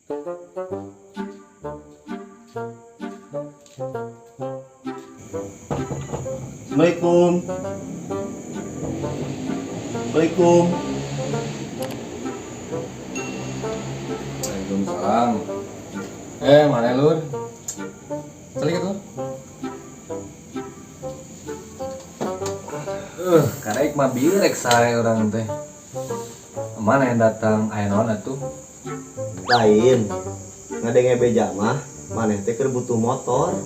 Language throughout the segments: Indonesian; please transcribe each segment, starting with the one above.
Assalamualaikum. Assalamualaikum. Waalaikumsalam. Mana lur? Balik itu. Karek mah birek sae orang teh. Mana yang datang aya naon atuh? Lain. Ngadenge beja mah, maneh teh keur butuh motor.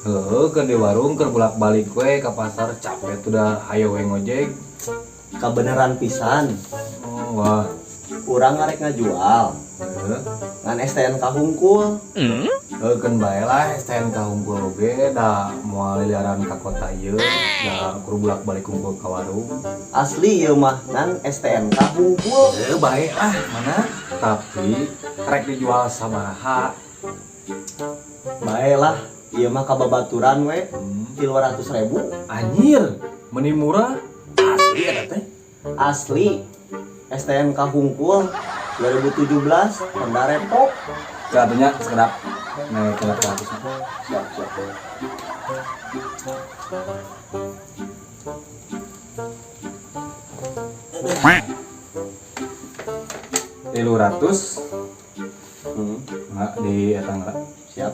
Heuh, keur di warung keur bolak-balik we ka pasar capek tuh dah hayo we ngojek. Kabeneran pisan. Oh, wah. Urang ngarek ngajual. Heuh. Ngan STNK hungkul. Keun bae lah STNK hungkul oge da moal liaran ka kota ieu, da kudu bolak-balik hungkul ka warung. Asli ieu mah ngan STNK hungkul. Bae ah, mana? Tapi rek dijual sabaraha? Bae lah, ieu mah kababaturan we. 200.000. Anjir, meni murah. Asli eta teh. Asli. STNK hungkul 2017 Honda Repok. Katanya sekedap naik ke 100. Siap, siap. Tilu ratus, nggak di eta nggak? Siap.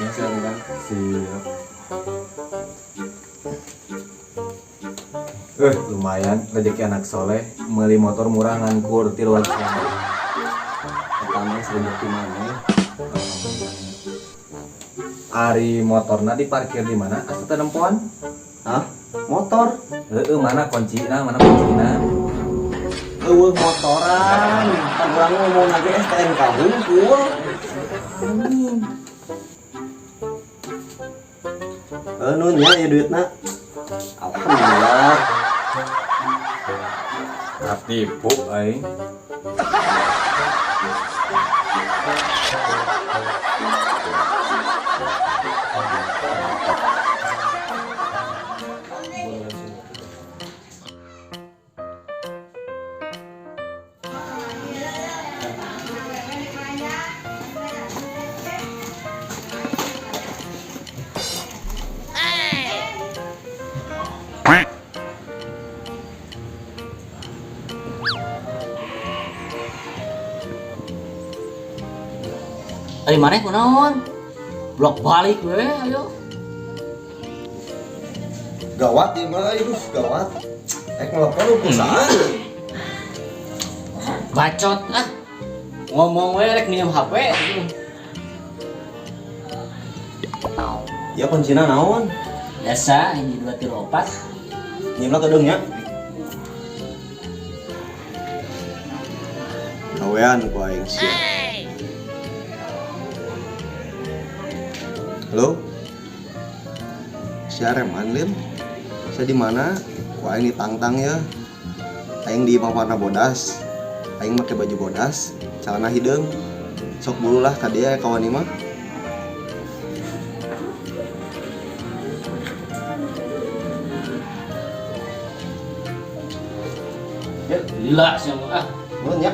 Ya, siap kan. Siap. Lumayan rezeki anak soleh, meuli motor murah ngangkur 300.000. Pertama rezeki mana? Ari motorna diparkir di mana? Asa teu nempoan? Hah? Motor? Mana kuncina? Mana kuncina? Eueuh motoran. Kan urang ngomong lagi STNK hungkul. Nun ya duitna. Alhamdulillah. Katipu aing. Ari maneh kunaon? Blok balik we ayo. Gawat ieu mah, gawat. Ngelepon perusahaan. Bacot ah. Ngomong we rek minjem HP. Ya kuncina naon? Biasa hiji 2 3 4. Nyimna kedeng nya. Gawean ku aing sia. Halo? Si Areman Lim? Saya di mana? Ku aing di Tangtang ya. Aing di warna bodas. Aing make baju bodas, celana hideung. Sok bulu lah ka dieu kawan imah. Ya, gila sih ah. Nuhun ya.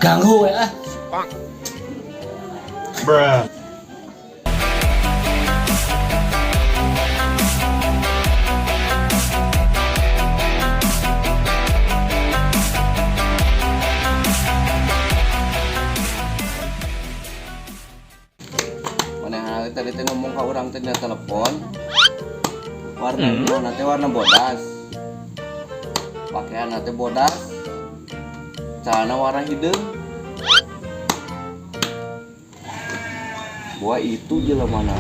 Ganggu we ah. Bruh. Mana tadi teh ngomong ka urang teh di telepon. Warna teh warna bodas. Pakaian teh bodas. Celana warna hideung. Gua itu jelema mana?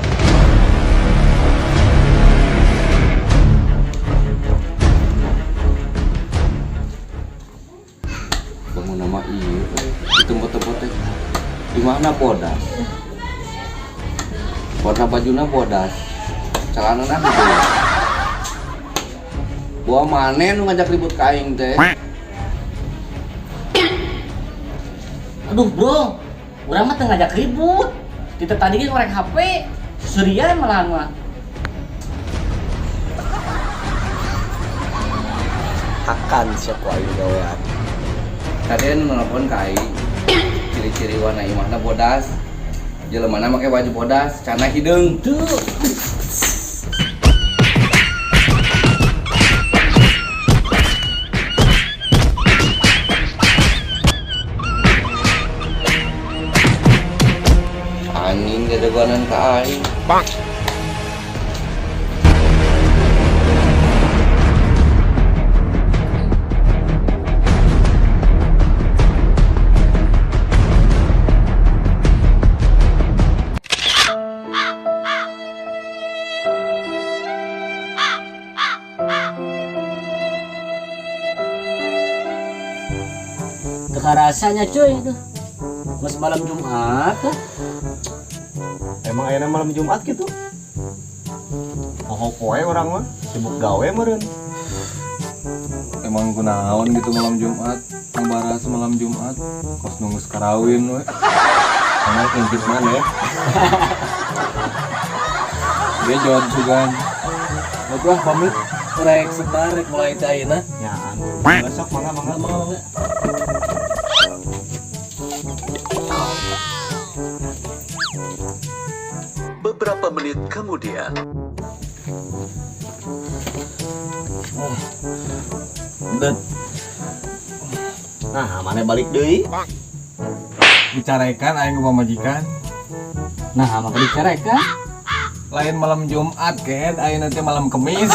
Bangun nama ieu di tempat-tempat teh. Di mana bodas? Warna bajuna bodas. Celanana hideung. Gua maneh nu ngajak ribut ka aing teh. Aduh bro, urang mah teu ngajak ribut. Kita tadi ge ngorek HP, Surya malahan mah. hakan siap ku aing gawean. Tadi nelpon ka aing. Ciri-ciri warna imahna bodas. Jelemana make baju bodas, cana hideung. Tuh. Anjing gedegonan ka aing. Teka rasanya cuy itu. Mas malam Jumat tuh. Emang ayeuna malam Jumat gitu. Pokok poe orang mah sibuk gawe meureun. Emang kunaon gitu malam Jumat, ngebahas malam Jumat, kos nunggu sekarawin we. Emang intip mana ya? Dia jawab sugan. Ngobrol pamit. Rek sebar rek mulai teh ayeuna. Nyaan. Besok mangga. Mau nggak? Beberapa menit kemudian. Nah, mana balik deui? Dicarekan aing ke pamajikan. Nah, maka dicerekan. Lain malam Jumat, Ken, ayeuna teh malam Kemis.